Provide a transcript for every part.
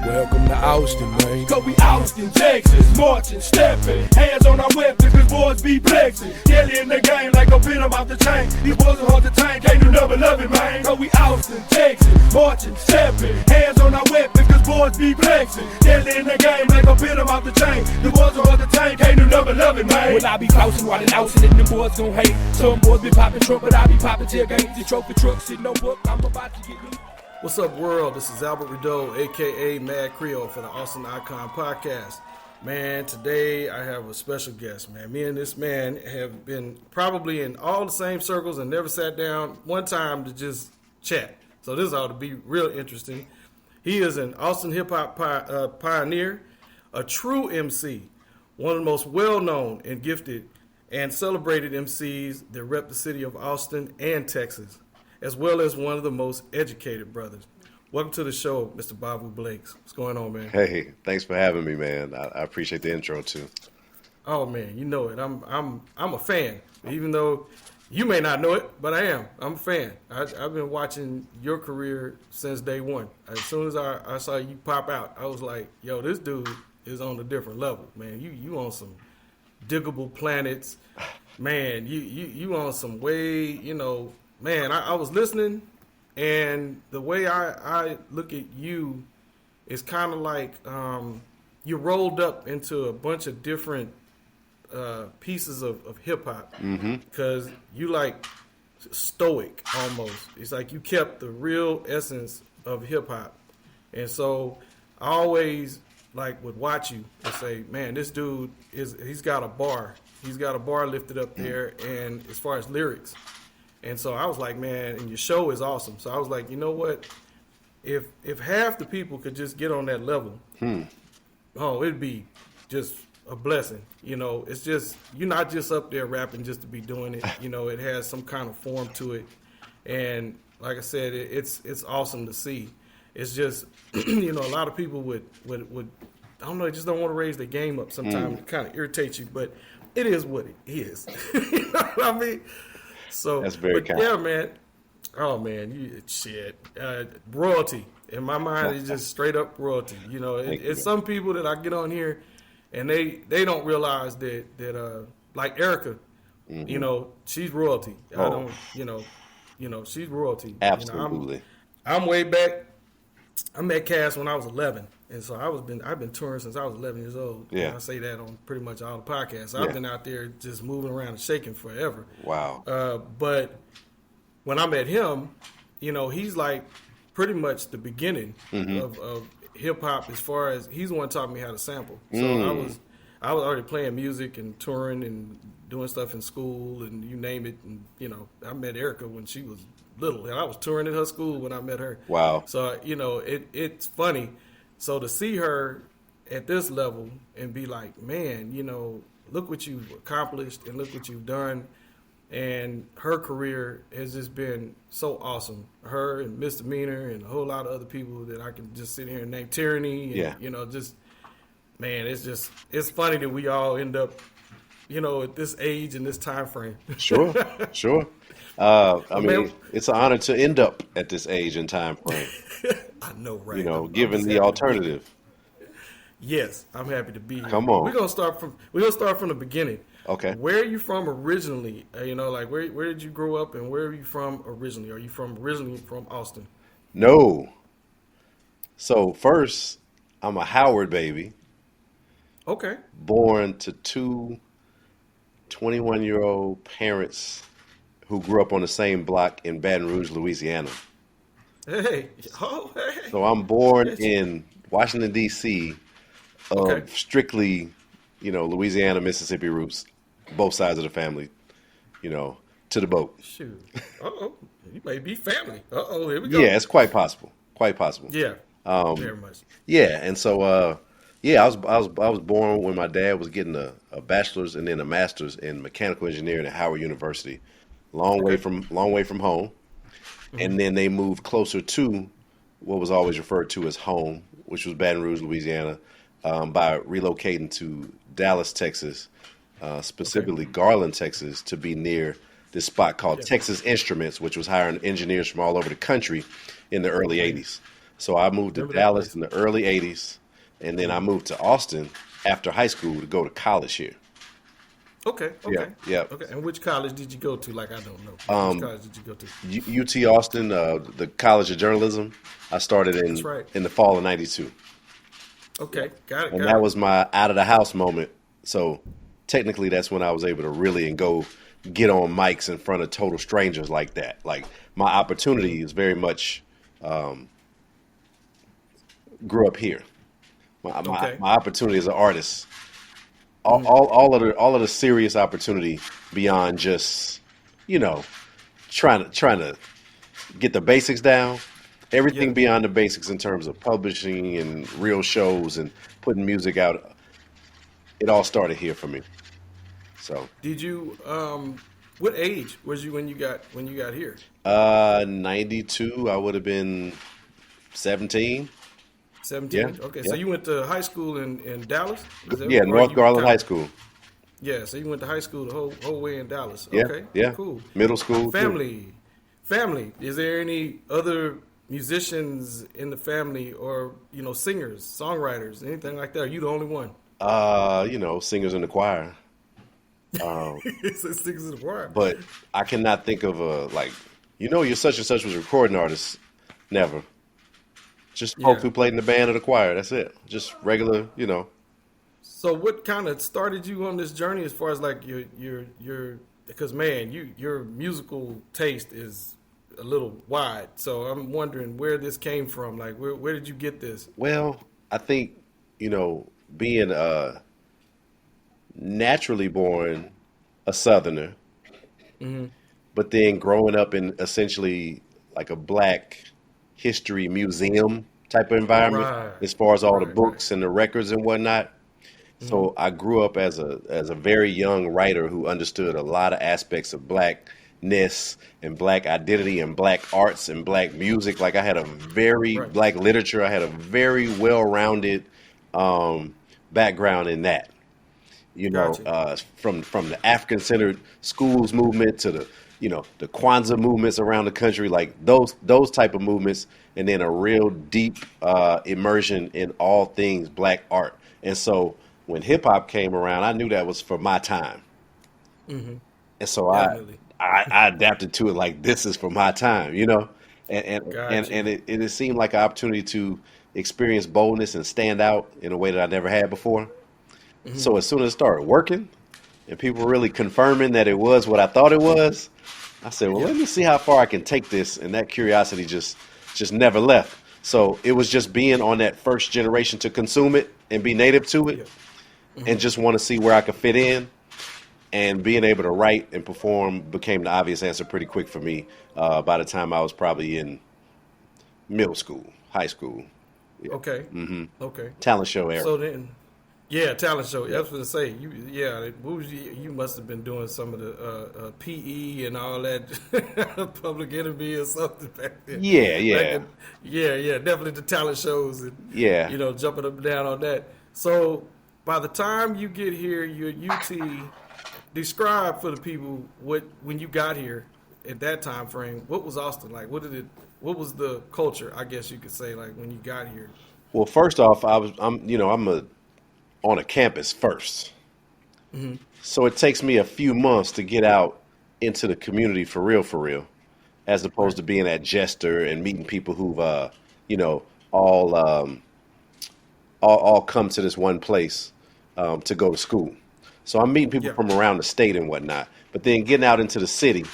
Welcome to Austin, man. Cause we Austin, Texas, marching, stepping, hands on our weapons, cause boys be flexing. Daily in the game like a pin 'em off the chain. These boys are hard to tame, can't do nothing love it, man. Cause we Austin, Texas, marching, stepping, hands on our weapons, cause boys be flexing. Daily in the game like a pin 'em off the chain. These boys are hard to tame, can't do nothing love it, man. Well, I be crossing while in Austin and them boys gon' hate. Some boys be popping Trump, but I be popping tailgates. The trophy truck sitting on book, I'm about to get me. What's up, world? This is Albert Rideau, a.k.a. Mad Creole for the Austin Icon Podcast. Man, today I have a special guest, man. Me and this man have been probably in all the same circles and never sat down one time to just chat. So this ought to be real interesting. He is an Austin hip-hop pioneer, a true MC, one of the most well-known and gifted and celebrated MCs that rep the city of Austin and Texas, as well as one of the most educated brothers. Welcome to the show, Mr. Bavu Blakes. What's going on, man? Hey, thanks for having me, man. I appreciate the intro too. Oh man, you know it. I'm a fan, even though you may not know it, but I am. I'm a fan. I've been watching your career since day one. As soon as I saw you pop out, I was like, yo, this dude is on a different level, man. You on some diggable planets, man. You on some way, Man, I was listening, and the way I look at you is kind of like you rolled up into a bunch of different pieces of hip-hop because you like stoic almost. It's like you kept the real essence of hip-hop. And so I always would watch you and say, man, this dude, he's got a bar. He's got a bar lifted up there, and as far as lyrics. And so I was like, man, and your show is awesome. So I was like, you know what? If half the people could just get on that level, it'd be just a blessing. It's just, you're not just up there rapping just to be doing it. It has some kind of form to it. And like I said, it's awesome to see. It's just, a lot of people would I don't know, they just don't want to raise their game up sometimes. It kind of irritates you, but it is what it is. You know what I mean? So, that's very kind. Yeah, man. Oh, man, royalty. In my mind, it's just straight up royalty. It's some people that I get on here, and they don't realize that like Erica, she's royalty. Oh. She's royalty. Absolutely. I'm way back. I met Cass when I was 11, and so I've been touring since I was 11 years old. Yeah. And I say that on pretty much all the podcasts. I've been out there just moving around and shaking forever. Wow. But when I met him, he's like pretty much the beginning of hip hop as far as he's the one taught me how to sample. So I was already playing music and touring and doing stuff in school and you name it. And I met Erica when she was little, and I was touring at her school when I met her. Wow. So it's funny. So to see her at this level and be like, man, look what you've accomplished and look what you've done. And her career has just been so awesome. Her and Misdemeanor and a whole lot of other people that I can just sit here and name, Tyranny. And, man, it's funny that we all end up, at this age and this time frame. Sure. It's an honor to end up at this age and time frame. I know, right? Given the alternative. Yes, I'm happy to be here. Come on. We're gonna start from the beginning. Okay. Where are you from originally? Where did you grow up, and where are you from originally? Are you originally from Austin? No. So first, I'm a Howard baby. Okay. Born to two 21-year-old parents who grew up on the same block in Baton Rouge, Louisiana. Hey. So I'm born in Washington, D.C., Okay. strictly, Louisiana, Mississippi roots, both sides of the family, to the boat. Shoot. You may be family. Here we go. Yeah, it's quite possible. Yeah. Very much. Yeah, and so, I was born when my dad was getting a bachelor's and then a master's in mechanical engineering at Howard University. Long way from home. And then they moved closer to what was always referred to as home, which was Baton Rouge, Louisiana, by relocating to Dallas, Texas, specifically Garland, Texas, to be near this spot called Texas Instruments, which was hiring engineers from all over the country in the early 80s. So I moved to Remember that Dallas place? in the early '80s, and then I moved to Austin after high school to go to college here. Okay, Yeah, okay, yeah. okay. And which college did you go to? Like I don't know. Which college did you go to? UT Austin, the College of Journalism. I started That's right. in the fall of '92, Okay, got it, and got that it. was my out of the house moment. So technically, that's when I was able to really and go get on mics in front of total strangers like that. Like my opportunity is very much grew up here. Okay. My opportunity as an artist, Mm-hmm. all of the serious opportunity beyond just you know trying to get the basics down. Yeah. Everything beyond the basics in terms of publishing and real shows and putting music out, it all started here for me. So, Did you what age was you when you got here? 92, I would have been 17. Yeah, 17? Okay, so yeah, you went to high school in Dallas? Is that yeah. or North you Garland kind High of School. yeah, so you went to high school the whole way in Dallas. Yeah, Okay, yeah. cool. Middle school too. Family. Family. Is there any other musicians in the family or, singers, songwriters, anything like that? Are you the only one? Singers in the choir. It's a singers in the choir. But I cannot think of you're such and such was a recording artist. Never. Just folks Yeah. who played in the band or the choir. That's it. Just regular. So what kind of started you on this journey as far as like your because man, your musical taste is a little wide. So I'm wondering where this came from. Like where did you get this? Well, I think, being naturally born a Southerner, but then growing up in essentially like a black history museum type of environment Right. as far as all the Right, right. books and the records and whatnot. So I grew up as a very young writer who understood a lot of aspects of blackness and black identity and black arts and black music. Like I had a very Right. black literature. I had a very well-rounded background in that. Gotcha. From the African-centered schools movement to the Kwanzaa movements around the country, like those type of movements, and then a real deep immersion in all things black art. And so when hip hop came around, I knew that was for my time, and so Definitely. I adapted to it like this is for my time. Gotcha. And it seemed like an opportunity to experience boldness and stand out in a way that I never had before. So as soon as it started working and people were really confirming that it was what I thought it was, I said, well, Yeah. let me see how far I can take this. And that curiosity just never left. So it was just being on that first generation to consume it and be native to it and just want to see where I could fit in. And being able to write and perform became the obvious answer pretty quick for me by the time I was probably in middle school, high school, Okay. Okay. talent show era. So then, yeah, talent show. I Yeah. was going to say, you must have been doing some of the PE and all that, Public Enemy or something back then. Yeah, yeah. Yeah, definitely the talent shows and, Yeah. jumping up and down on that. So by the time you get here, you're at UT. Describe for the people when you got here at that time frame. What was Austin like? What was the culture? I guess you could say like when you got here. Well, first off, I'm on a campus first, so it takes me a few months to get out into the community for real, as opposed to being at Jester and meeting people who've all all come to this one place to go to school. So I'm meeting people Yeah. from around the state and whatnot. But then getting out into the city,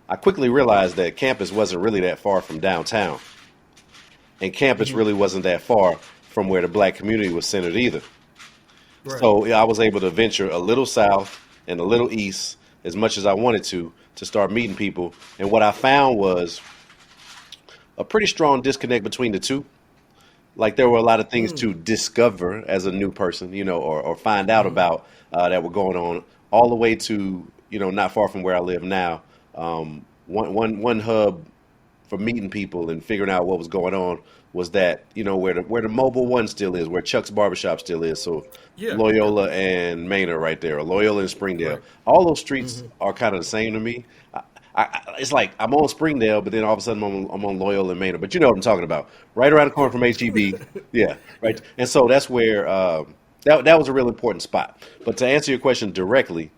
I quickly realized that campus wasn't really that far from downtown. And campus really wasn't that far from where the black community was centered either. Right. So yeah, I was able to venture a little south and a little east as much as I wanted to start meeting people. And what I found was a pretty strong disconnect between the two. Like there were a lot of things to discover as a new person, or find out about that were going on, all the way to not far from where I live now. One hub for meeting people and figuring out what was going on was that where the Mobile One still is, where Chuck's Barbershop still is. So Yeah. Loyola and Manor right there, or Loyola and Springdale. Right. All those streets are kind of the same to me. it's like I'm on Springdale, but then all of a sudden I'm on Loyola and Manor. But you know what I'm talking about, right around the corner from HEB. Yeah, right. And so that's where that was a real important spot. But to answer your question directly,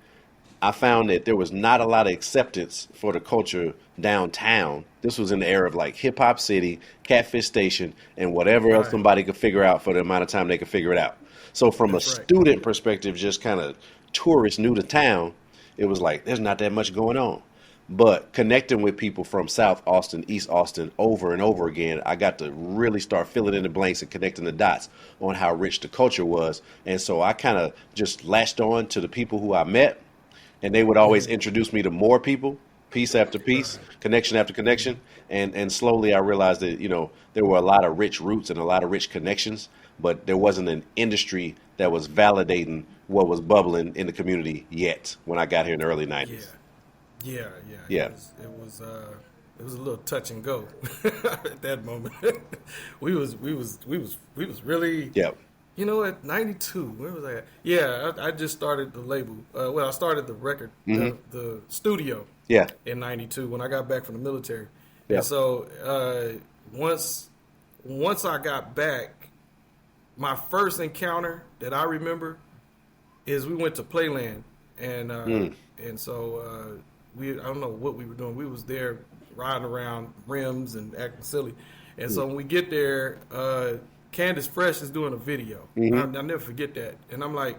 I found that there was not a lot of acceptance for the culture downtown. This was in the era of like Hip Hop City, Catfish Station, and whatever else somebody could figure out for the amount of time they could figure it out. So from a student perspective, just kind of tourists new to town, it was like there's not that much going on. But connecting with people from South Austin, East Austin over and over again, I got to really start filling in the blanks and connecting the dots on how rich the culture was. And so I kind of just latched on to the people who I met, and they would always introduce me to more people, piece after piece, connection after connection. And slowly I realized that, there were a lot of rich roots and a lot of rich connections, but there wasn't an industry that was validating what was bubbling in the community yet when I got here in the early 90s. Yeah. It was a little touch and go at that moment. we was really. Yeah. You know, at 92, where was I at? Yeah, I just started the label. I started the record, the studio. Yeah. In 92 when I got back from the military. Yeah. And so once I got back, my first encounter that I remember is we went to Playland, and so I don't know what we were doing. We was there riding around rims and acting silly. And so when we get there, Candace Fresh is doing a video. I'll never forget that. And I'm like,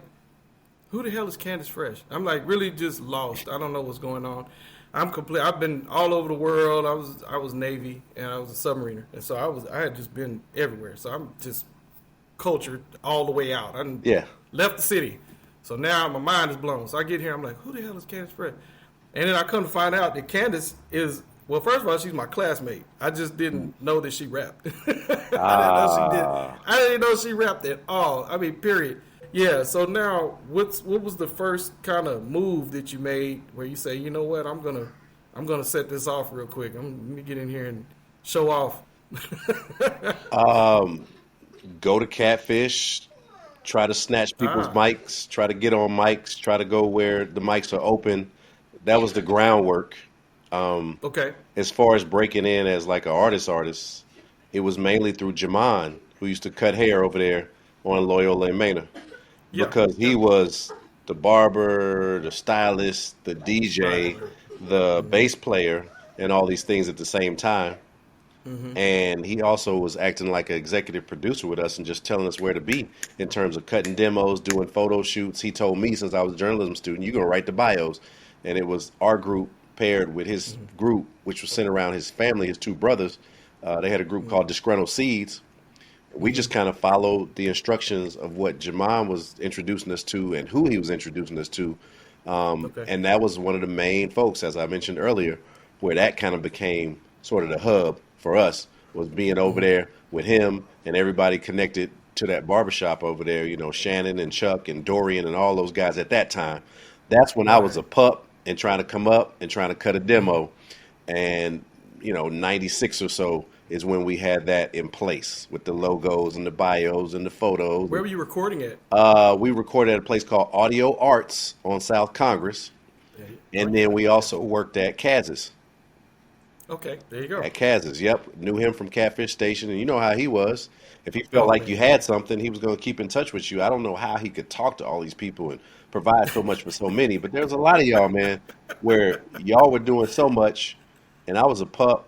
who the hell is Candace Fresh? I'm like really just lost. I don't know what's going on. I've been all over the world. I was Navy and I was a submariner. And so I had just been everywhere. So I'm just cultured all the way out. I left the city. So now my mind is blown. So I get here, I'm like, who the hell is Candace Fresh? And then I come to find out that Candace is, well, first of all, she's my classmate. I just didn't know that she rapped. I didn't know she rapped at all. I mean, period. Yeah, so now what was the first kind of move that you made where you say, you know what, I'm gonna set this off real quick. Let me get in here and show off. Go to Catfish, try to snatch people's mics, try to get on mics, try to go where the mics are open. That was the groundwork. Okay. As far as breaking in as like an artist, it was mainly through Jamon, who used to cut hair over there on Loyola and Manor. Because he was the barber, the stylist, the DJ, the bass player, and all these things at the same time. And he also was acting like an executive producer with us and just telling us where to be in terms of cutting demos, doing photo shoots. He told me since I was a journalism student, you're going to write the bios. And it was our group paired with his group, which was centered around his family, his two brothers. They had a group called Disgruntled Seeds. We just kind of followed the instructions of what Jamon was introducing us to and who he was introducing us to. And that was one of the main folks, as I mentioned earlier, where that kind of became sort of the hub for us, was being over there with him and everybody connected to that barbershop over there, Shannon and Chuck and Dorian and all those guys at that time. That's when I was a pup and trying to come up and trying to cut a demo. And, 96 or so is when we had that in place with the logos and the bios and the photos. Where were you recording it? We recorded at a place called Audio Arts on South Congress. And then we also worked at Kaz's. Okay, there you go. At Kaz's, yep. Knew him from Catfish Station, and you know how he was. If he felt like you had something, he was going to keep in touch with you. I don't know how he could talk to all these people and provide so much for so many, but there's a lot of y'all, man, where y'all were doing so much, and I was a pup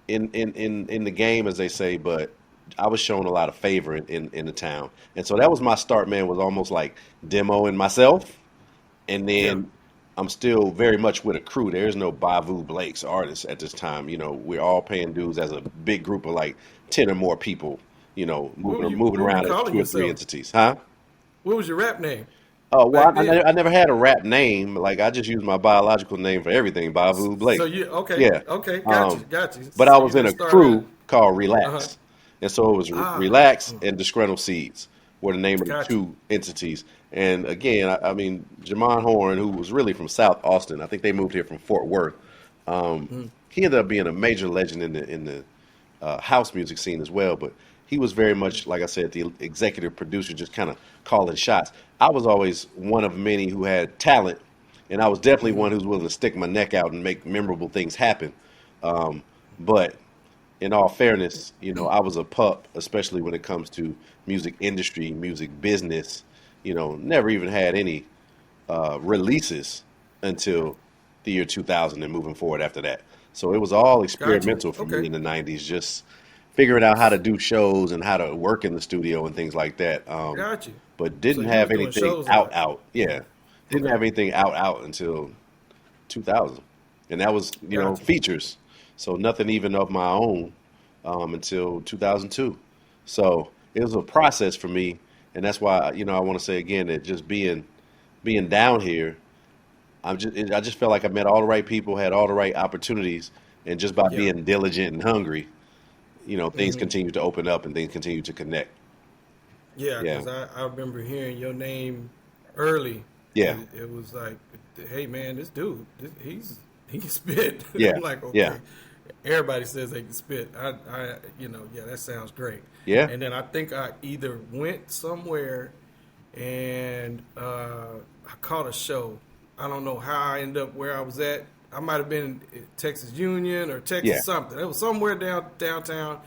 in the game, as they say, but I was showing a lot of favor in the town. And so that was my start, man, was almost like demoing myself, and then I'm still very much with a crew. There's no Bavu Blake's artists at this time. We're all paying dues as a big group of like 10 or more people, moving around as 2 or 3 entities. Huh? What was your rap name? Oh, well, I never had a rap name. Like, I just used my biological name for everything, Bavu Blake. So okay, got you. But I was in a crew called Relax. And so it was Relax and Disgruntled Seeds were the name of the 2 entities. And again, I mean, Jamon Horn, who was really from South Austin, I think they moved here from Fort Worth. He ended up being a major legend in the house music scene as well. But he was very much, like I said, the executive producer, just kind of calling shots. I was always one of many who had talent And I was definitely one who's willing to stick my neck out and make memorable things happen. But in all fairness, I was a pup, especially when it comes to music industry, music business. Never even had any releases until the year 2000 and moving forward after that. So it was all Gotcha. experimental for me Okay. in the 90s, just figuring out how to do shows and how to work in the studio and things like that. Got you. But So didn't you have was doing anything shows a out, lot. out. Yeah. Didn't Okay. have anything out until 2000. And that was, Got you. features. So nothing even of my own until 2002. So it was a process for me. And that's why, I want to say again that just being down here, I just felt like I met all the right people, had all the right opportunities, and just by Yeah. being diligent and hungry, things Hmm. continue to open up and things continue to connect. Yeah, Yeah, because I remember hearing your name early, yeah, and it was like, hey man, this dude, he can spit. yeah, I'm like, yeah, okay. Everybody says they can spit. Yeah, that sounds great. yeah, And then I think I either went somewhere and I caught a show. I don't know how I ended up where I was at. I might have been in Texas Union or yeah. Texas something. It was somewhere downtown,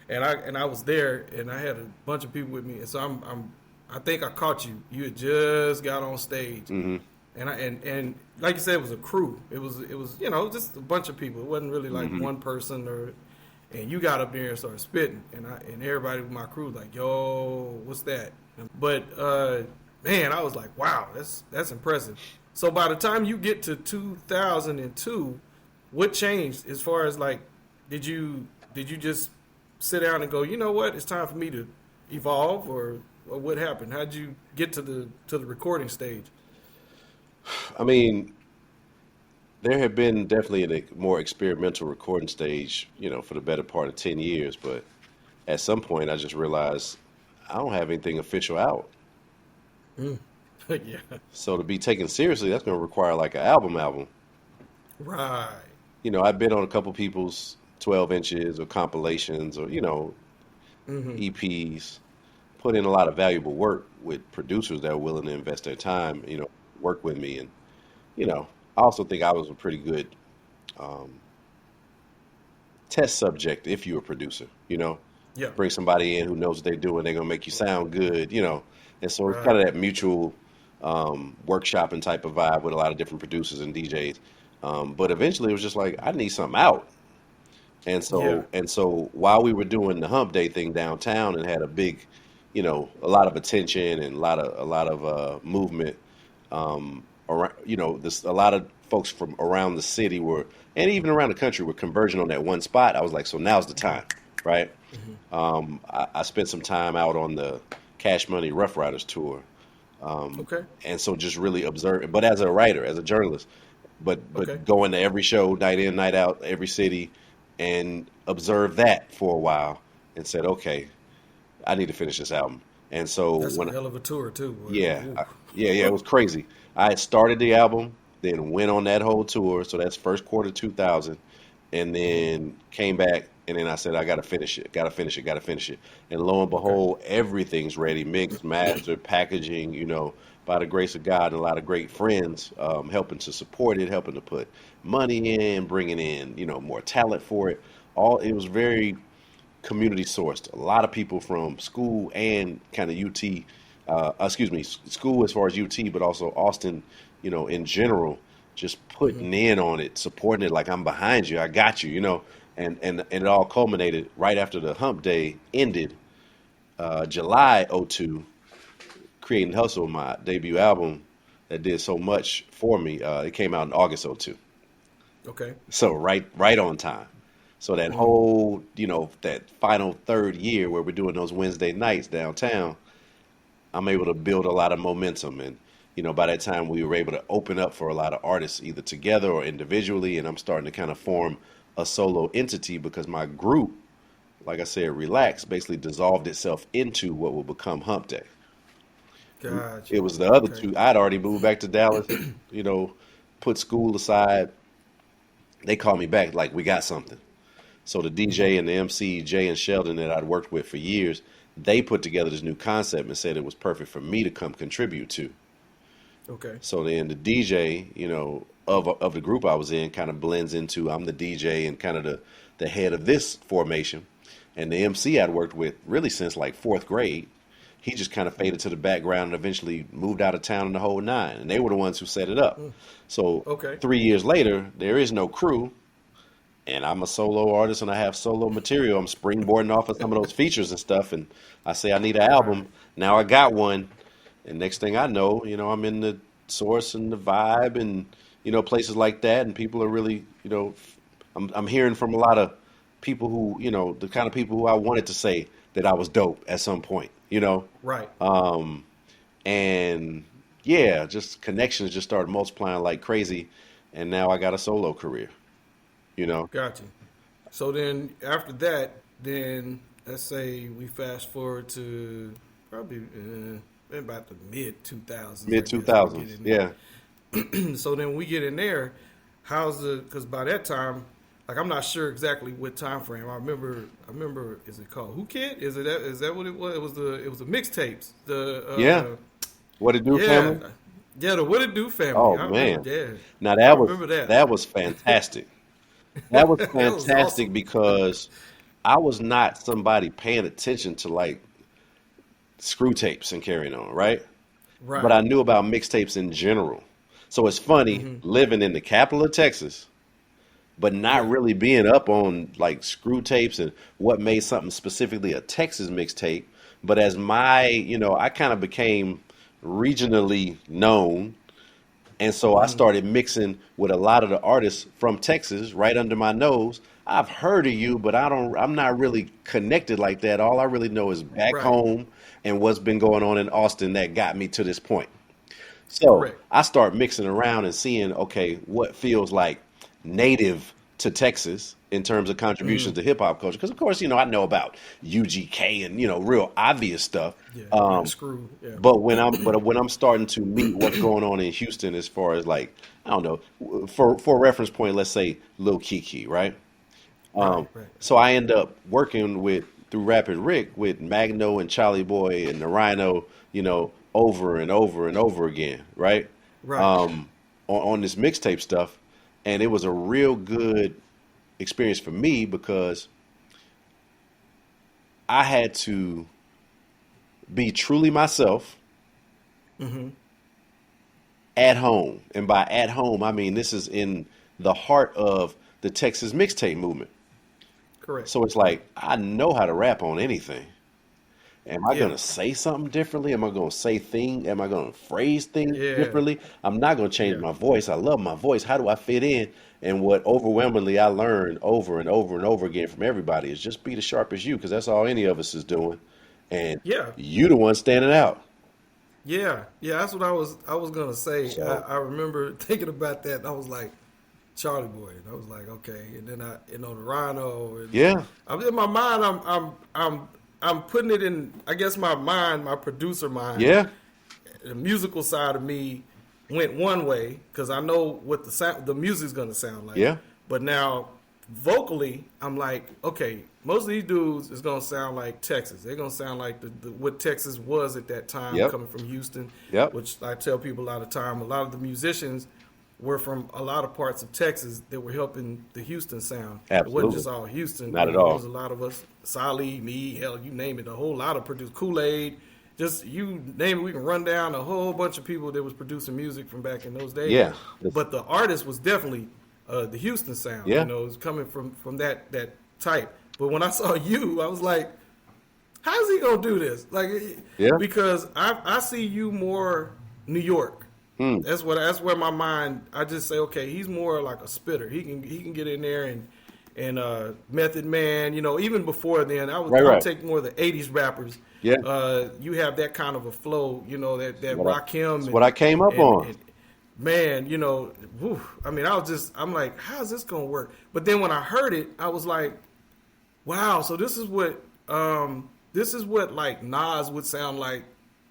and I was there, and I had a bunch of people with me. And so I think I caught you. You had just got on stage, Hmm. and like you said, it was a crew. It was just a bunch of people. It wasn't really like Hmm. one person or. And you got up there and started spitting, and everybody with my crew was like, "Yo, what's that?" But man, I was like, "Wow, that's impressive." So by the time you get to 2002, what changed as far as like, did you just sit down and go, you know what, it's time for me to evolve, or what happened? How'd you get to the recording stage? I mean, there had been definitely a more experimental recording stage, for the better part of 10 years. But at some point, I just realized I don't have anything official out. Yeah, So to be taken seriously, that's going to require like an album. right. I've been on a couple people's 12 inches or compilations or, Hmm. EPs, put in a lot of valuable work with producers that are willing to invest their time, work with me. And, I also think I was a pretty good um, test subject if you're a producer. Yeah, Bring somebody in who knows what they're doing, they're going to make you sound good. And so it's kind right. of that mutual workshopping type of vibe with a lot of different producers and DJs. But eventually it was just like, I need something out. And Yeah. so while we were doing the Hump Day thing downtown and had a big, a lot of attention and a lot of movement, around, this a lot of folks from around the city were, and even around the country, were converging on that one spot. I was like, so now's the time, right? Hmm. I spent some time out on the Cash Money Rough Riders tour, Okay. and so just really observe. But as a writer, as a journalist, but Okay. going to every show, night in, night out, every city, and observe that for a while, and said, okay, I need to finish this album. And so That's a when hell of a tour too, boy. yeah, Ooh. yeah, it was crazy. I had started the album, then went on that whole tour. So that's first quarter 2000, and then came back, and then I said, I got to finish it, got to finish it, got to finish it. And lo and Okay. behold, everything's ready, mixed, mastered, packaging. By the grace of God and a lot of great friends helping to support it, helping to put money in, bringing in, more talent for it. It was very community sourced. A lot of people from school and kind of UT, excuse me, school as far as UT, but also Austin, in general, just Hmm. putting in on it, supporting it like I'm behind you, I got you. And it all culminated right after the Hump Day ended, July '02, Creating Hustle, my debut album that did so much for me. It came out in August '02. Okay. So right on time. So that Hmm. whole, that final third year where we're doing those Wednesday nights downtown, I'm able to build a lot of momentum. And, by that time we were able to open up for a lot of artists either together or individually. And I'm starting to kind of form a solo entity because my group, like I said, Relax, basically dissolved itself into what will become Hump Day. Gotcha. It was the other Okay. two. I'd already moved back to Dallas, you know, put school aside. They called me back like, we got something. So the Hmm. DJ and the MC, Jay and Sheldon, that I'd worked with for years, they put together this new concept and said it was perfect for me to come contribute to. Okay. So then the DJ, of the group I was in kind of blends into I'm the DJ and kind of the head of this formation. And the MC I'd worked with really since like fourth grade, he just kind of faded to the background and eventually moved out of town in the whole nine. And they were the ones who set it up. So Okay. 3 years later, there is no crew. And I'm a solo artist and I have solo material. I'm springboarding off of some of those features and stuff. And I say I need an album. Now I got one. And next thing I know, I'm in the Source and the Vibe and, places like that. And people are really, I'm hearing from a lot of people who, the kind of people who I wanted to say that I was dope at some point, Right. And yeah, just connections just started multiplying like crazy. And now I got a solo career, Gotcha. So then after that, then let's say we fast forward to probably about the mid 2000s. Mid 2000s, yeah. So then we get in there. Because by that time, like I'm not sure exactly what time frame. I remember. Is it called Who Kid? Is that what it was? It was the mixtapes. Yeah. What It Do, family? Yeah, the What It Do family. Oh man. Now that was fantastic. That was fantastic was awesome. because I was not somebody paying attention to like screw tapes and carrying on, right? Right. But I knew about mixtapes in general. So it's funny living in the capital of Texas, but not really being up on like screw tapes and what made something specifically a Texas mixtape. But as I kind of became regionally known. And so I started mixing with a lot of the artists from Texas right under my nose. I've heard of you, but I'm not really connected like that. All I really know is back home and what's been going on in Austin that got me to this point. So Correct. I start mixing around and seeing, okay, what feels like native to Texas in terms of contributions to hip hop culture. Because of course, I know about UGK and real obvious stuff. Yeah, screw. Yeah. But when I'm starting to meet what's going on in Houston, as far as like I don't know, for a reference point, let's say Lil Kiki, right? Right. So I end up working through Rapid Rick with Magno and Charlie Boy and the Rhino, over and over and over again, right? Right. On this mixtape stuff, and it was a real good experience for me because I had to be truly myself at home. And by at home, I mean this is in the heart of the Texas mixtape movement. Correct. So it's like, I know how to rap on anything. Am I going to say something differently? Am I going to say things? Am I going to phrase things differently? I'm not going to change my voice. I love my voice. How do I fit in? And what overwhelmingly I learned over and over and over again from everybody is just be the sharpest you, because that's all any of us is doing. And you the one standing out. Yeah, that's what I was gonna say. So- I remember thinking about that. And I was like, Charlie Boy, and I was like, okay. And then the Rhino. And Yeah. I'm in my mind. I'm putting it in. I guess my mind, my producer mind. Yeah. The musical side of me went one way because I know what the music's gonna sound like. Yeah. But now vocally, I'm like, okay, most of these dudes is gonna sound like Texas. They're gonna sound like what Texas was at that time, coming from Houston. Yep. Which I tell people a lot of time. A lot of the musicians were from a lot of parts of Texas that were helping the Houston sound. Absolutely. It wasn't just all Houston. Not at There all. was a lot of us, Sally, me, hell, you name it, a whole lot of producers, Kool-Aid, just you name it, we can run down a whole bunch of people that was producing music from back in those days. Yeah. But the artist was definitely the Houston sound. Yeah. It was coming from that type. But when I saw you, I was like, how's he gonna do this? Like, because I see you more New York. That's where my mind. I just say, okay, he's more like a spitter. He can get in there and Method Man. Even before then, I would take more of the '80s rappers. Yeah. You have that kind of a flow. That Rakim. That's what I came up on. And, man, I mean, I'm like, how's this gonna work? But then when I heard it, I was like, wow. So this is what like Nas would sound like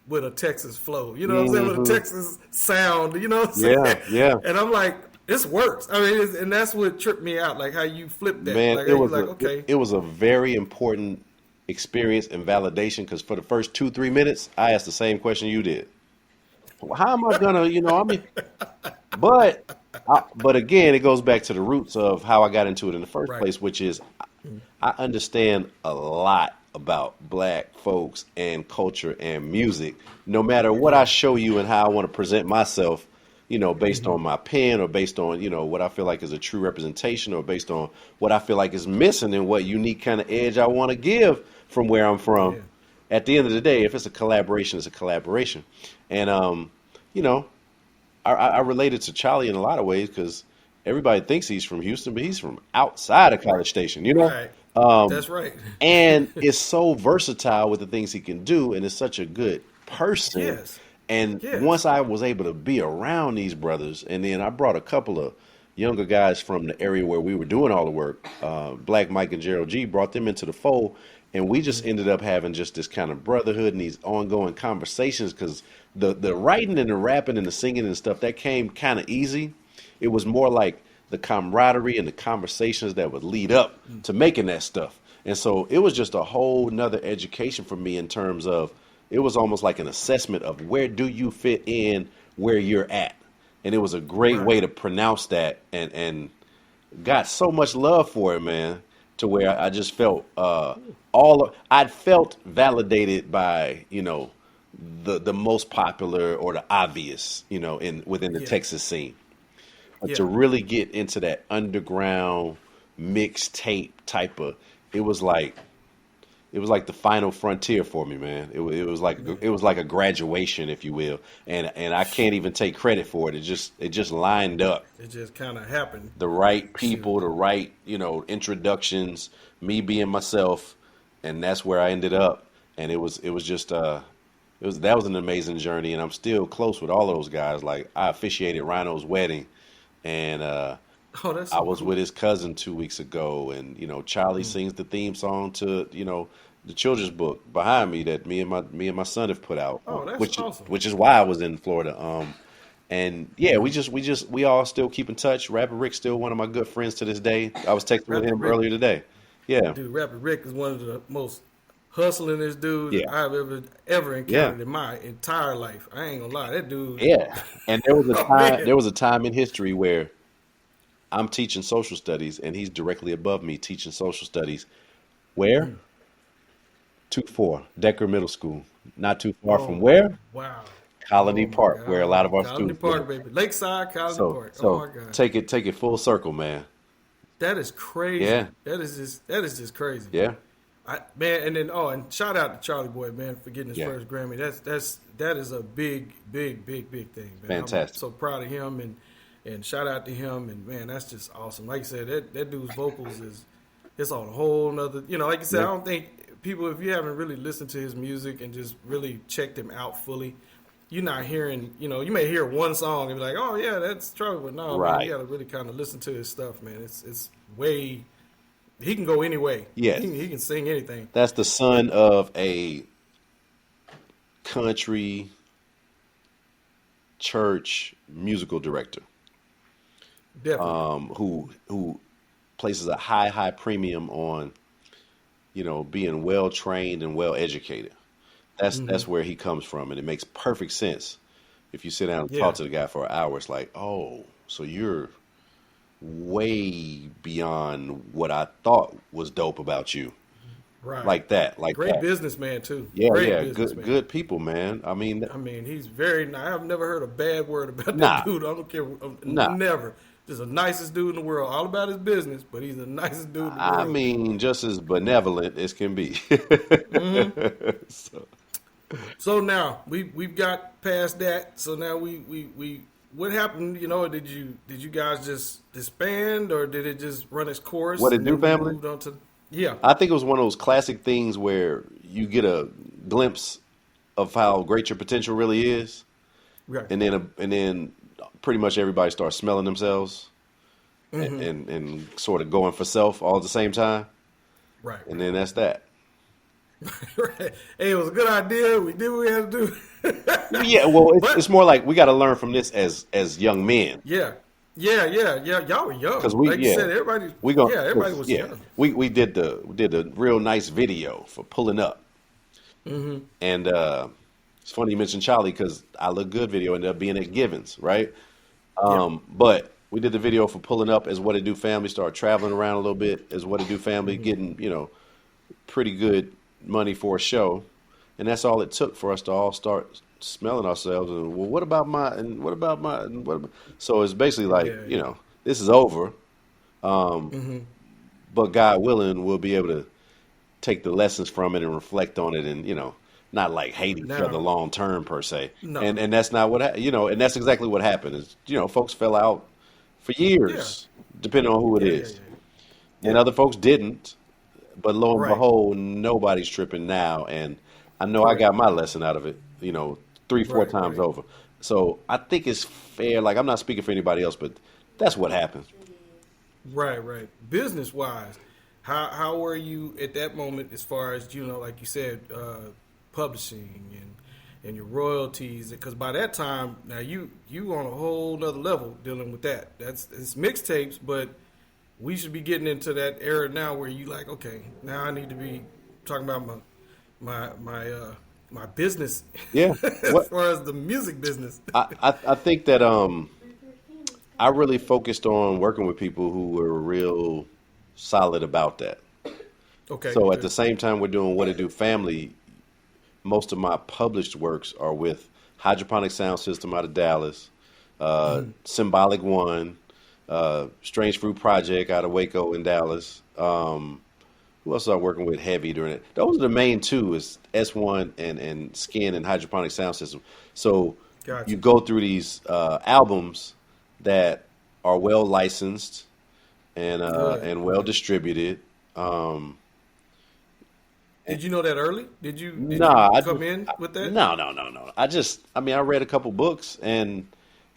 with a Texas flow. You know what I'm saying? With a Texas sound. You know what I'm saying? Yeah. And I'm like, this works. I mean, and that's what tripped me out. Like how you flipped that. Man, like, it was a very important experience and validation because for the first 2-3 minutes, I asked the same question you did. How am I gonna, I mean, but again, it goes back to the roots of how I got into it in the first Right. place, which is I understand a lot about black folks and culture and music. No matter what I Yeah. show you and how I want to present myself, based Hmm. on my pen or based on, what I feel like is a true representation or based on what I feel like is missing and what unique kind of edge I want to give from where I'm from. Yeah. At the end of the day, if it's a collaboration, it's a collaboration. And, you know, I related to Charlie in a lot of ways because everybody thinks he's from Houston, but he's from outside of College Station. Right. Um, That's right. and is so versatile with the things he can do and is such a good person. Yes. And Yes. once I was able to be around these brothers, and then I brought a couple of younger guys from the area where we were doing all the work, Black Mike and Gerald G, brought them into the fold, and we just ended up having just this kind of brotherhood and these ongoing conversations because the writing and the rapping and the singing and stuff that came kind of easy. It was more like the camaraderie and the conversations that would lead up to making that stuff. And so it was just a whole nother education for me in terms of it was almost like an assessment of where do you fit in where you're at. And it was a great Right. way to pronounce that and got so much love for it, man, to where I just felt I'd felt validated by, the most popular or the obvious, in within the Yeah. Texas scene. But to Yeah. really get into that underground mixtape type of, it was like it was like the final frontier for me, man. It was like a graduation, if you will, and I can't even take credit for it. It just lined up. It just kind of happened. The right Shoot. people, the right introductions, me being myself, and that's where I ended up. And it was just that was an amazing journey, and I'm still close with all of those guys. Like I officiated Rhino's wedding, and Oh, that's I so was cool. with his cousin 2 weeks ago, and Charlie sings the theme song to the children's book behind me that me and my son have put out, Oh, that's which awesome. which is why I was in Florida. And yeah, we all still keep in touch. Rapper Rick's still one of my good friends to this day. I was texting with Rapper him Rick, earlier today. Yeah, dude, Rapper Rick is one of the most hustlingest dudes yeah, I've ever yeah, encountered in my entire life. I ain't gonna lie, that dude. yeah. And there was a Oh time man. there was a time in history where I'm teaching social studies, and he's directly above me teaching social studies. Where? 2-4, Decker Middle School. Not too far from Oh where? wow. Colony Oh my Park, where a lot of God. our Colony students go. Park, baby. Lakeside Colony So Park. Oh so my God. take it full circle, man. That is crazy. Yeah, That is just crazy. yeah, Man, and then and shout out to Charlie Boy, man, for getting his yeah. first Grammy. That is a big, big, big, big thing, man. I'm Fantastic. so proud of him and shout out to him and man, that's just awesome. Like I said, that dude's vocals is it's on a whole nother like you said, I Yeah. don't think people if you haven't really listened to his music and just really checked him out fully, you're not hearing, you may hear one song and be like, oh yeah, that's Charlie, but no, man, you Right. gotta really kind of listen to his stuff, man. It's way he can go any way. Yes. He can sing anything. That's the son of a country church musical director, Definitely. who places a high premium on being well trained and well educated. That's where he comes from, and it makes perfect sense. If you sit down and talk Yeah. to the guy for an hour, it's like, oh, so you're way beyond what I thought was dope about you, Right. like Great that. businessman too. Yeah, Great yeah, businessman. good people, man. I mean, I mean, he's very nice. I've never heard a bad word about that nah, dude. I don't care. nah. Never. Just the nicest dude in the world. All about his business, but he's the nicest dude in the I world. mean, just as benevolent as can be. So, So now we've got past that. So now we what happened? Did you guys just disband or did it just run its course what it and do, then we family? moved on to yeah. I think it was one of those classic things where you get a glimpse of how great your potential really is, Right. and then pretty much everybody starts smelling themselves and sort of going for self all at the same time, Right. and then that's that. Right. Hey, it was a good idea. We did what we had to do. Yeah, well, it's But more like we got to learn from this as young men. yeah. Y'all were young. Because Like you said, everybody. we going Yeah, everybody was young. we did the real nice video for pulling up, and It's funny you mentioned Charlie because I Look Good video ended up being at Givens, right? Yep. But we did the video for Pulling Up as What It Do Family, started traveling around a little bit as What It Do Family, getting, pretty good money for a show. And that's all it took for us to all start smelling ourselves. And, well, what about my, and what about my, and what about, so it's basically like, Yeah. this is over. Hmm. But God willing, we'll be able to take the lessons from it and reflect on it and, not like hate each other Now, long term per se. And no. and that's not what, and that's exactly what happened is, folks fell out for Yeah. years, depending on who it Yeah. Yeah. is. Yeah. And Yeah. other folks didn't. But lo and Right. behold, nobody's tripping now. And I know I Correct. got my lesson out of it, three, four Right. times Right. over. So I think it's fair. Like, I'm not speaking for anybody else, but that's what happened. Right. Right. Business wise, how were you at that moment as far as like you said, publishing and your royalties? Because by that time, now you on a whole nother level dealing with that. It's mixtapes, but we should be getting into that era now where you like, okay, now I need to be talking about my business Yeah. as What far as the music business. I think that I really focused on working with people who were real solid about that. Okay, So at the good. same time we're doing What It Do Family, most of my published works are with Hydroponic Sound System out of Dallas, Symbolic One, Strange Fruit Project out of Waco in Dallas. Who else was I working with heavy during it? Those are the main two is S1 and Skin and Hydroponic Sound System. So you Gotcha. go through these albums that are well licensed Good, and well good. distributed. Um, Did you know that early? Did you Nah, come in with that? no, no, no, no. I read a couple books and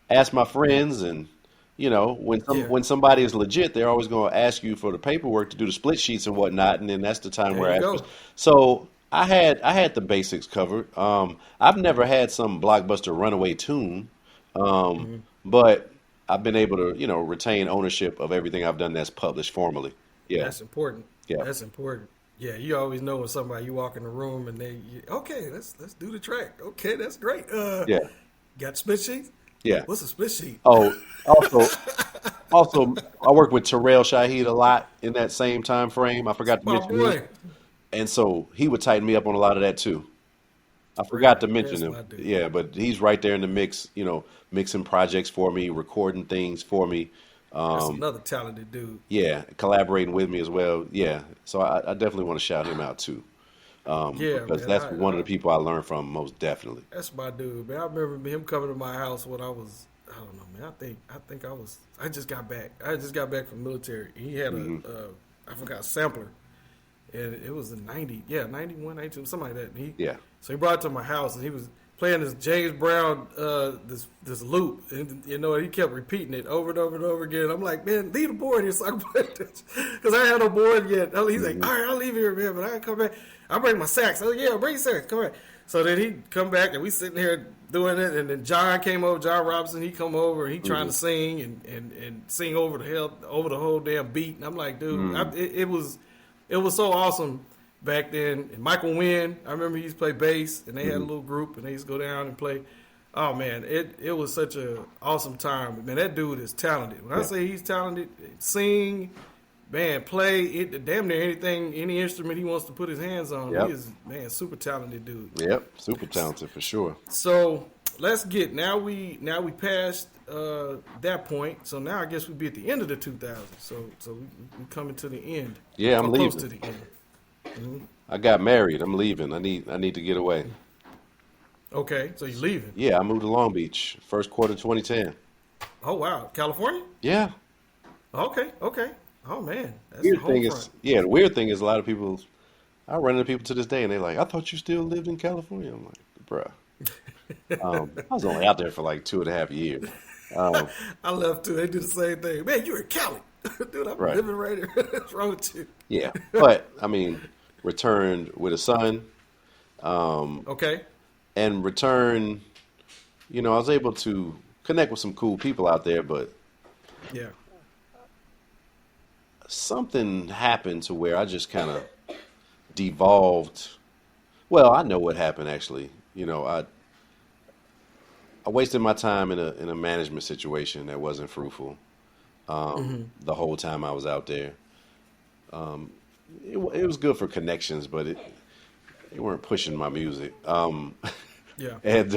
asked my friends, and Yeah. when somebody is legit, they're always going to ask you for the paperwork to do the split sheets and whatnot, and then that's the time There where you I ask. go. So I had the basics covered. I've never had some blockbuster runaway tune, Hmm. but I've been able to retain ownership of everything I've done that's published formally. Yeah, That's important. yeah, That's important. Yeah, you always know when somebody you walk in the room and okay, let's do the track. Okay, that's great. yeah, Got split sheets? yeah. What's a split sheet? Oh, also, I work with Terrell Shahid a lot in that same time frame. I forgot to My mention him, boy. and so he would tighten me up on a lot of that too. I forgot Right. to mention That's him. my dude. Yeah, but he's right there in the mix. Mixing projects for me, recording things for me. That's another talented dude. Yeah, collaborating with me as well. Yeah, so I definitely want to shout him out too, Yeah, because man. that's one of the people I learned from most definitely. That's my dude, man. I remember him coming to my house when I don't know, man. I think I just got back. I just got back from military. He had I forgot, sampler. And it was in 90, yeah, 91, 92, something like that. And Yeah. so he brought it to my house, and he was playing this James Brown, this loop, and he kept repeating it over and over and over again. I'm like, man, leave the board here so I can play this, because I had no board yet. He's like, all right, I'll leave it here, man, but I come back. I'll bring my sax. I was like, yeah, bring your sax, come back. So then he come back, and we sitting here doing it, and then John came over, John Robinson, he come over, and he trying to sing and sing over the whole damn beat. And I'm like, dude, it was so awesome back then. And Michael Wynn, I remember he used to play bass, and they had a little group, and they used to go down and play. Oh man, it was such a awesome time. Man, that dude is talented. When I Yeah. say he's talented, sing, man, play it, damn near anything, any instrument he wants to put his hands on. Yep. He is, man, super talented dude. Yep. Super talented for sure. So let's get now we passed that point. So now I guess we'd be at the end of the 2000s. So we coming to the end. Yeah, I'm Or close leaving. to the end. I got married. I'm leaving. I need to get away. Okay, so you're leaving. Yeah, I moved to Long Beach, first quarter 2010. Oh wow, California. Yeah. Okay. Oh man, that's the Weird home thing front. is, yeah, the weird thing is a lot of people, I run into people to this day and they're like, I thought you still lived in California. I'm like, bruh. I was only out there for like 2.5 years. Um, I left too. They do the same thing. Man, you're in Cali, dude. I'm right. living right here. What's wrong with you? Yeah. But, I mean, returned with a son Okay. and returned, I was able to connect with some cool people out there, but Yeah. something happened to where I just kind of devolved. Well, I know what happened actually. I wasted my time in a management situation that wasn't fruitful. The whole time I was out there, it was good for connections, but they weren't pushing my music. Yeah. And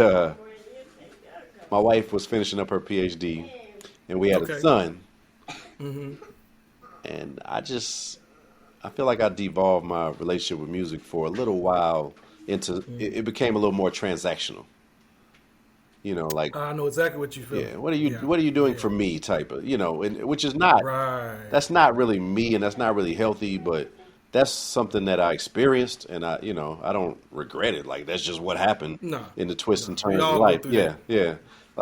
my wife was finishing up her PhD, and we had a Okay. son. And I feel like I devolved my relationship with music for a little while into it became a little more transactional. Like, I know exactly what you feel. yeah, Yeah. what are you doing Yeah. for me type of, and which is not Right. that's not really me and that's not really healthy, but that's something that I experienced and I don't regret it. Like that's just what happened No. in the twists and We turns of all go life. through Yeah, that. yeah.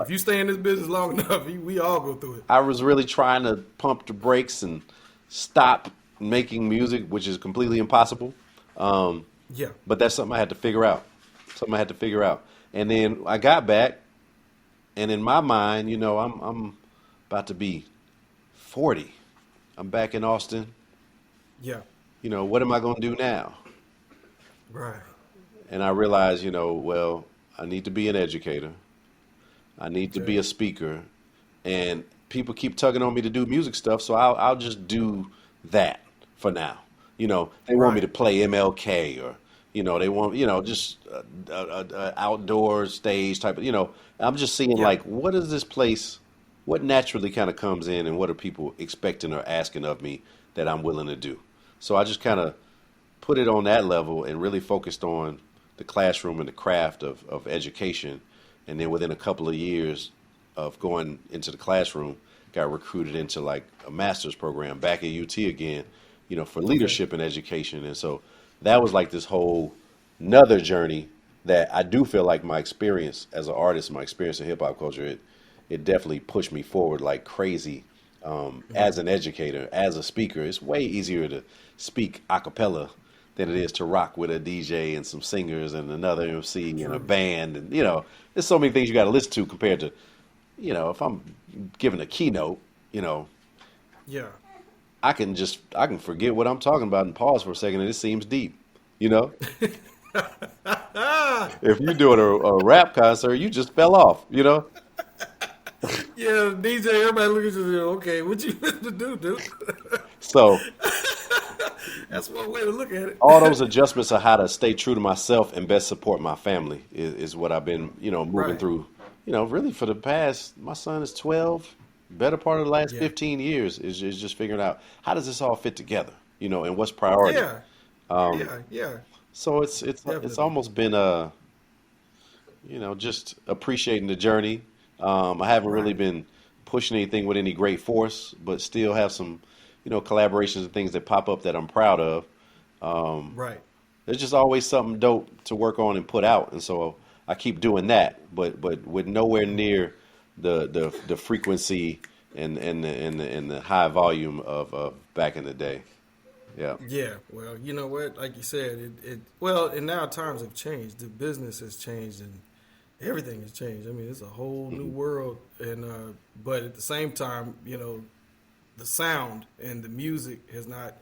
If you stay in this business long enough, we all go through it. I was really trying to pump the brakes and stop making music, which is completely impossible. Yeah. But that's something I had to figure out. Something I had to figure out. And then I got back, and in my mind, I'm about to be 40. I'm back in Austin. Yeah. What am I going to do now? Right. And I realized, well, I need to be an educator. I need to be Okay. a speaker, and people keep tugging on me to do music stuff, so I'll just do that for now. They want me to Right. play MLK or they want just outdoor stage type of I'm just seeing Yeah. like what is this place, what naturally kind of comes in, and what are people expecting or asking of me that I'm willing to do. So I just kind of put it on that level and really focused on the classroom and the craft of education. And then within a couple of years of going into the classroom, got recruited into like a master's program back at UT again, for Okay. leadership and education. And so that was like this whole another journey that I do feel like my experience as an artist, my experience in hip hop culture, it definitely pushed me forward like crazy. As an educator, as a speaker, it's way easier to speak a cappella than it is to rock with a DJ and some singers and another MC and a True. band. And, there's so many things you got to listen to compared to, if I'm giving a keynote, Yeah. I can forget what I'm talking about and pause for a second and it seems deep, you know? If you're doing a rap concert, you just fell off. Yeah, DJ, everybody look at you. Okay, what you meant to do, dude? So That's one way to look at it. all those adjustments of how to stay true to myself and best support my family is what I've been, moving Right. through, really for the past, my son is 12, better part of the last Yeah. 15 years is just figuring out how does this all fit together, and what's priority. Yeah. Yeah. So it's Definitely. almost been just appreciating the journey. I haven't really Right. been pushing anything with any great force, but still have some, collaborations and things that pop up that I'm proud of. Right. There's just always something dope to work on and put out, and so I keep doing that, but with nowhere near the frequency and the high volume of back in the day. Yeah. Yeah. Well, you know what? Like you said, well, and now times have changed. The business has changed and everything has changed. I mean, it's a whole new world. And but at the same time, the sound and the music has not,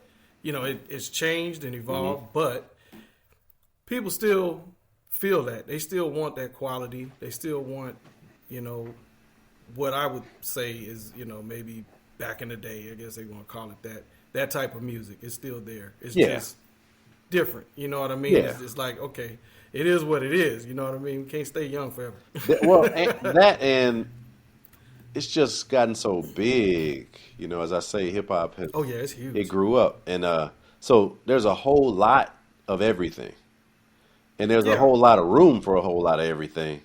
it's changed and evolved, but people still feel that. They still want that quality. They still want, what I would say is, maybe back in the day, I guess they want to call it that. That type of music is still there. It's Yeah. just different. You know what I mean? Yeah. It's just like, okay, it is what it is. You know what I mean? We can't stay young forever. Well, and it's just gotten so big. As I say, hip hop has Oh yeah, it's huge. it grew up, and so there's a whole lot of everything, and there's a Yeah. whole lot of room for a whole lot of everything,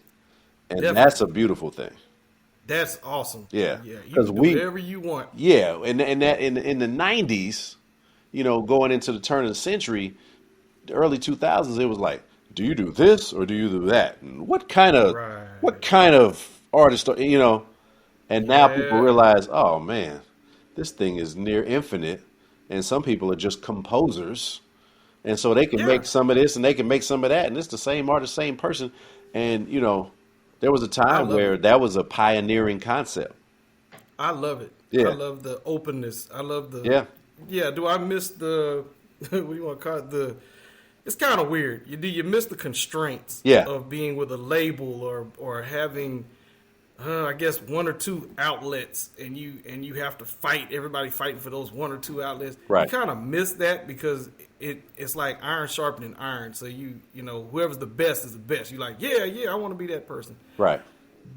and Definitely. that's a beautiful thing. That's awesome. Yeah. Yeah. You 'Cause can do we- whatever you want. Yeah, and that in the '90s, going into the turn of the century, the early 2000s, it was like, do you do this or do you do that? And what kind of Right. artist, And now people Yeah. realize, oh man, this thing is near infinite, and some people are just composers, and so they can Yeah. make some of this and they can make some of that, and it's the same artist, same person, and there was a time love where it. that was a pioneering concept. I love it. Yeah. I love the openness. I love the Yeah. Yeah, do I miss the what do you want to call it? It's kind of weird. Do you miss the constraints Yeah. of being with a label or having I guess one or two outlets, and you have to fight. Everybody fighting for those one or two outlets. Right. You kind of miss that because it's like iron sharpening iron. So you know whoever's the best is the best. You're like, yeah, I want to be that person. Right.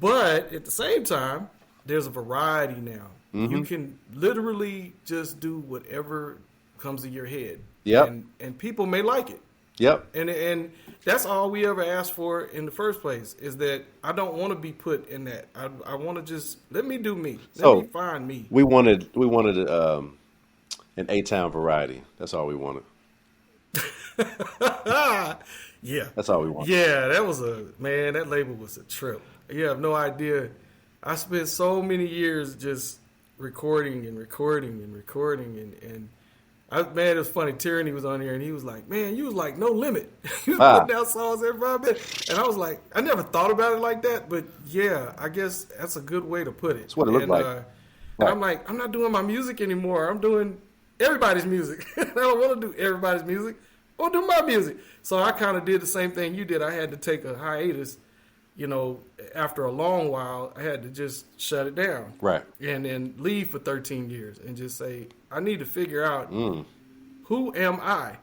But at the same time, there's a variety now. Mm-hmm. You can literally just do whatever comes to your head. Yep. And people may like it. Yep. And that's all we ever asked for in the first place is that I don't want to be put in that. I want to just let me do me. Let me find me. We wanted an A-Town variety. That's all we wanted. Yeah. That's all we wanted. Yeah, that label was a trip. You have no idea. I spent so many years just recording and man, it was funny. Tyranny was on here, and he was like, "Man, you was like No Limit. You was putting out songs every 5 minutes." And I was like, I never thought about it like that, but yeah, I guess that's a good way to put it. That's what it looked like. And I'm like, I'm not doing my music anymore. I'm doing everybody's music. I don't want to do everybody's music. I want to do my music. So I kind of did the same thing you did. I had to take a hiatus. You know, after a long while, I had to just shut it down. Right. And then leave for 13 years and just say, I need to figure out who am I?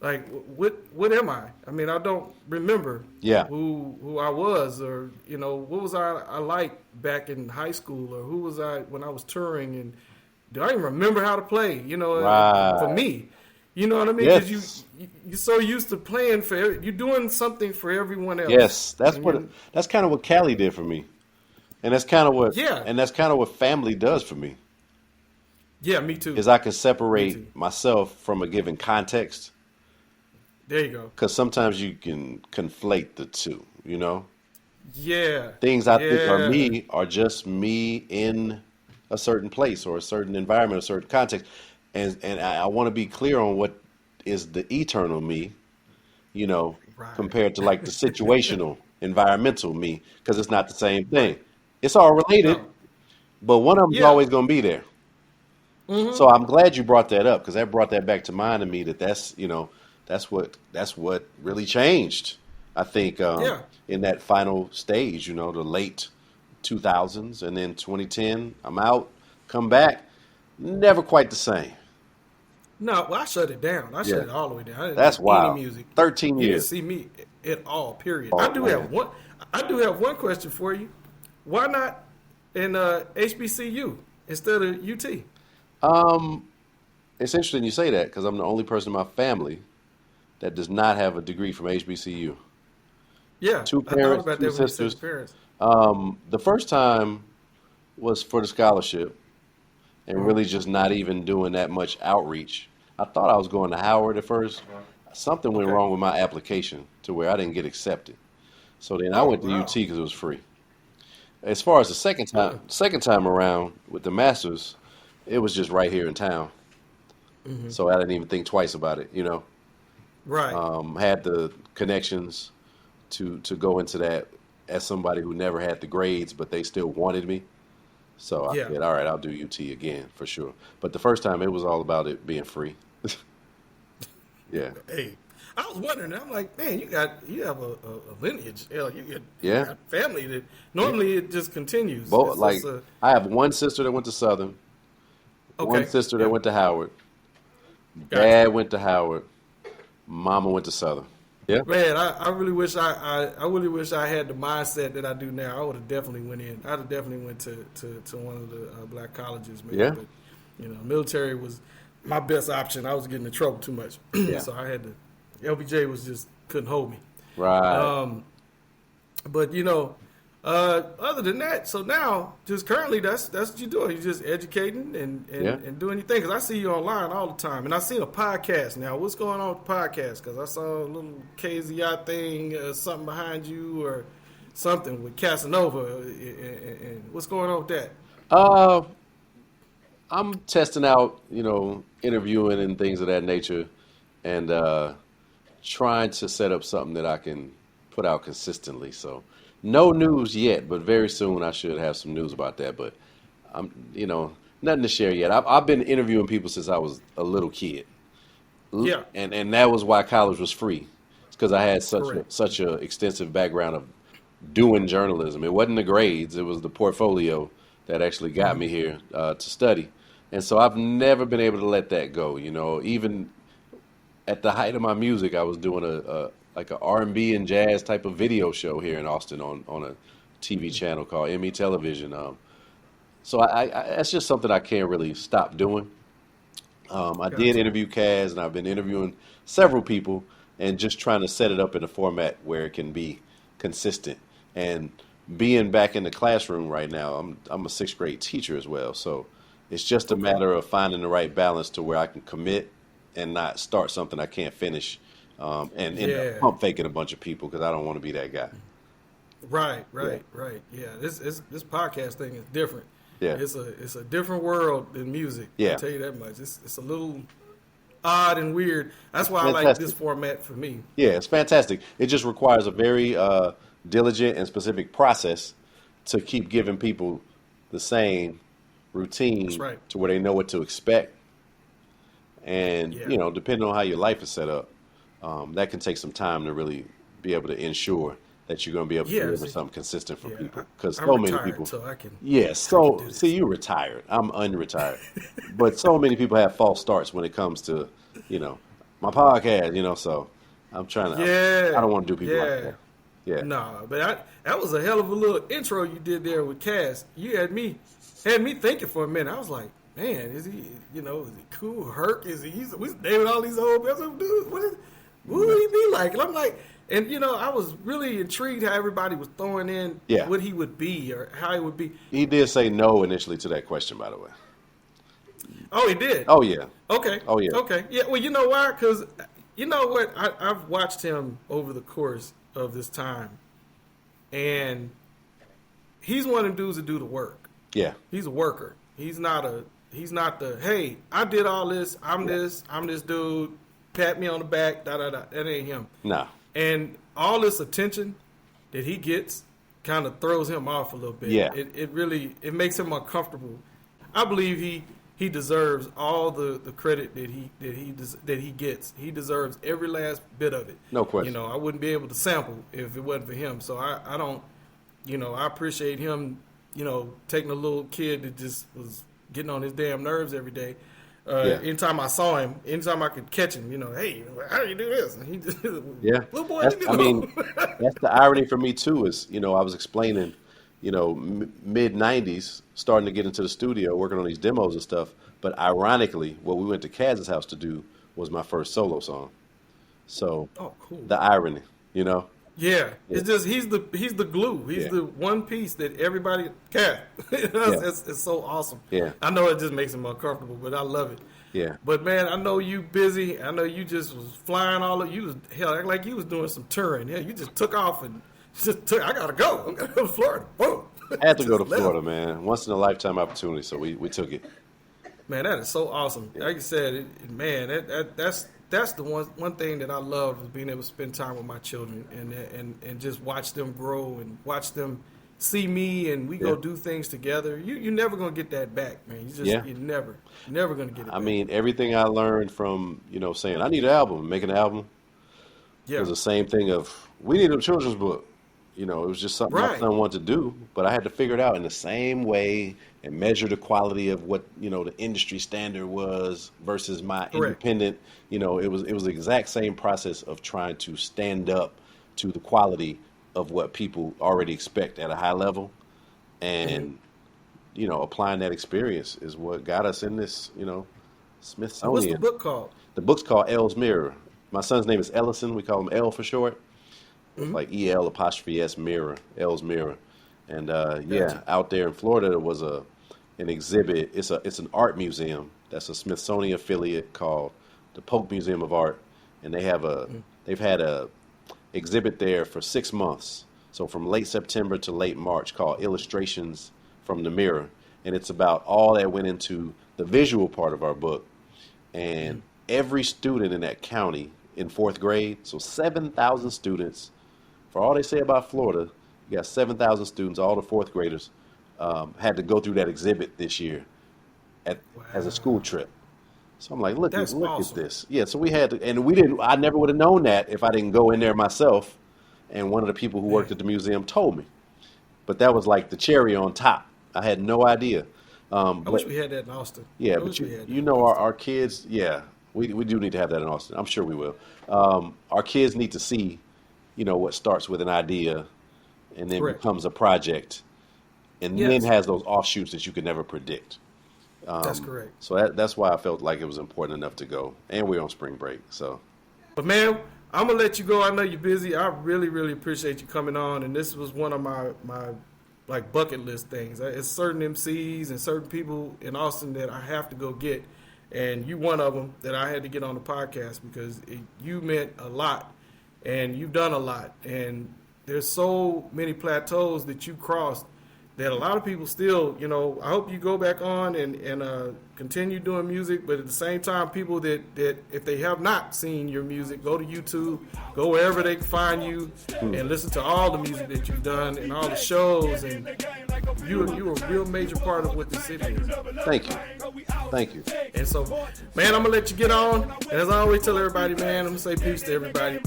Like, what am I? I mean, I don't remember who I was or, you know, what was I like back in high school or who was I when I was touring and do I even remember how to play, you know, for me. You know what I mean? Yes. Because you're so used to playing you're doing something for everyone else. Yes, that's kind of what Cali did for me, and that's kind of what family does for me. Yeah, me too. Is I can separate myself from a given context. There you go. Because sometimes you can conflate the two. You know. Yeah. Things I think are me are just me in a certain place or a certain environment, a certain context. And I want to be clear on what is the eternal me, you know, compared to like the situational, environmental me, because it's not the same thing. It's all related, but one of them is always going to be there. Mm-hmm. So I'm glad you brought that up because that brought that back to mind to me that's what really changed. I think in that final stage, you know, the late 2000s and then 2010, I'm out, come back, never quite the same. No, well, I shut it down. I shut it all the way down. I didn't That's do wild. any music. 13 You years. didn't see me at all. Period. Oh, I do man. have one question for you. Why not in HBCU instead of UT? It's interesting you say that because I'm the only person in my family that does not have a degree from HBCU. Yeah, Two I thought parents, about two that when you said sisters. parents. The first time was for the scholarship and really just not even doing that much outreach. I thought I was going to Howard at first. Something went wrong with my application to where I didn't get accepted. So then I went to UT because it was free. As far as the second time around with the Masters, it was just right here in town. Mm-hmm. So I didn't even think twice about it, you know. Right. Had the connections to go into that as somebody who never had the grades, but they still wanted me. So I said, all right, I'll do UT again for sure. But the first time, it was all about it being free. Yeah. Hey, I was wondering. I'm like, man, you have a lineage. You got family that normally it just continues. Both, I have one sister that went to Southern, one sister that went to Howard, Dad went to Howard, Mama went to Southern. Yeah. Man, I really wish I really wish I had the mindset that I do now. I would have definitely went in. I'd have definitely went to one of the black colleges. Maybe. Yeah. But, you know, military was my best option. I was getting in trouble too much, so I had to. LBJ was just couldn't hold me. Right. But you know, other than that, so now just currently that's what you're doing. You're just educating and doing your thing. Because I see you online all the time, and I seen a podcast now. What's going on with the podcast? Because I saw a little KZI thing, something behind you or something with Casanova. And what's going on with that? I'm testing out, you know, interviewing and things of that nature, and trying to set up something that I can put out consistently. So no news yet, but very soon I should have some news about that. But I'm, you know, nothing to share yet. I've been interviewing people since I was a little kid. Yeah. And that was why college was free. It's because I had such a extensive background of doing journalism. It wasn't the grades; it was the portfolio that actually got me here to study. And so I've never been able to let that go. You know, even at the height of my music, I was doing a like a R&B and jazz type of video show here in Austin on a TV channel called Emcee Television. So that's just something I can't really stop doing. I did interview Kaz, and I've been interviewing several people, and just trying to set it up in a format where it can be consistent. And being back in the classroom right now, I'm a sixth grade teacher as well, so it's just a matter of finding the right balance to where I can commit and not start something I can't finish, and end up pump faking a bunch of people because I don't want to be that guy. Right. Yeah, this podcast thing is different. Yeah, it's a different world than music. Yeah, I'll tell you that much. It's a little odd and weird. That's why fantastic. I like this format for me. Yeah, it's fantastic. It just requires a very diligent and specific process to keep giving people the same routine. That's right. To where they know what to expect. And, you know, depending on how your life is set up, that can take some time to really be able to ensure that you're going to be able to deliver something consistent for people. Because so many people. So I can, see, you retired. I'm unretired. But so many people have false starts when it comes to, you know, my podcast, you know, so I'm trying to, I don't want to do people like that. Yeah. No, but that was a hell of a little intro you did there with Cass. You had me thinking for a minute. I was like, man, is he, you know, is he cool? Herc? Is he? We naming all these old dude. What would he be like? And I'm like, and you know, I was really intrigued how everybody was throwing in what he would be or how he would be. He did say no initially to that question, by the way. Oh, he did? Oh, yeah. Okay. Oh, yeah. Okay. Yeah, well, you know why? Because, you know what? I've watched him over the course of this time, and he's one of the dudes that do the work. Yeah. He's a worker. He's not the, hey, I did all this, I'm this dude, pat me on the back, da-da-da. That ain't him. No. And all this attention that he gets kind of throws him off a little bit. Yeah. It really makes him uncomfortable. I believe he deserves all the credit that he gets. He deserves every last bit of it. No question. You know, I wouldn't be able to sample if it wasn't for him. So I don't, you know, I appreciate him, you know, taking a little kid that just was getting on his damn nerves every day. Anytime I saw him, anytime I could catch him, you know, hey, how do you do this? And he just, little boy, I mean, that's the irony for me too. Is, you know, I was explaining, you know, mid '90s, starting to get into the studio, working on these demos and stuff. But ironically, what we went to Kaz's house to do was my first solo song. So, cool. The irony, you know. Yeah, it's just he's the glue. He's the one piece that everybody can. It's so awesome. Yeah, I know it just makes him uncomfortable, but I love it. Yeah. But man, I know you busy. I know you just was flying all of you. Was hell like you was doing some touring. Yeah, you just took off and just took. I gotta go. I'm gonna go to Florida. Boom. I had to go to Florida, man. Once in a lifetime opportunity, so we took it. Man, that is so awesome. Like you said, man, that's the one thing that I love is being able to spend time with my children and just watch them grow and watch them see me and we go do things together. You're never gonna get that back, man. You're never gonna get it back. I mean, everything I learned from, you know, saying I need an album, making an album, was the same thing of we need a children's book. You know, it was just something my son wanted to do, but I had to figure it out in the same way and measure the quality of what, you know, the industry standard was versus my independent. You know, it was the exact same process of trying to stand up to the quality of what people already expect at a high level, and you know, applying that experience is what got us in this, you know, Smithsonian. What's the book called? The book's called L's Mirror. My son's name is Ellison. We call him L for short. Like EL''S Mirror, L's Mirror. And out there in Florida there was an exhibit. It's an art museum that's a Smithsonian affiliate called the Polk Museum of Art, and they've had a exhibit there for 6 months. So from late September to late March, called Illustrations from the Mirror, and it's about all that went into the visual part of our book. And every student in that county in 4th grade, so 7,000 students. For all they say about Florida, you got 7,000 students, all the 4th graders, had to go through that exhibit this year as a school trip. So I'm like, look at this. Yeah, so we had to, and I never would have known that if I didn't go in there myself and one of the people who worked at the museum told me. But that was like the cherry on top. I had no idea. I wish we had that in Austin. Yeah, but you know our kids, yeah, we do need to have that in Austin. I'm sure we will. Our kids need to see, what starts with an idea and then becomes a project and then has those offshoots that you could never predict. That's correct. So that's why I felt like it was important enough to go. And we're on spring break, so. But, man, I'm going to let you go. I know you're busy. I really, really appreciate you coming on. And this was one of my like bucket list things. It's certain MCs and certain people in Austin that I have to go get. And you one of them that I had to get on the podcast because you meant a lot. And you've done a lot. And there's so many plateaus that you crossed that a lot of people still, I hope you go back on and continue doing music, but at the same time, people that if they have not seen your music, go to YouTube, go wherever they can find you and listen to all the music that you've done and all the shows, and you're a real major part of what the city is. Thank you. And so, man, I'm going to let you get on, and as I always tell everybody, man, I'm going to say peace to everybody.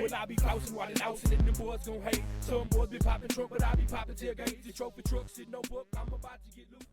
When I be bouncing while they outsing and the boys gon' hate. Some boys be popping trunk, but I be popping tailgates. The trophy truck, shit, no book, I'm about to get loose.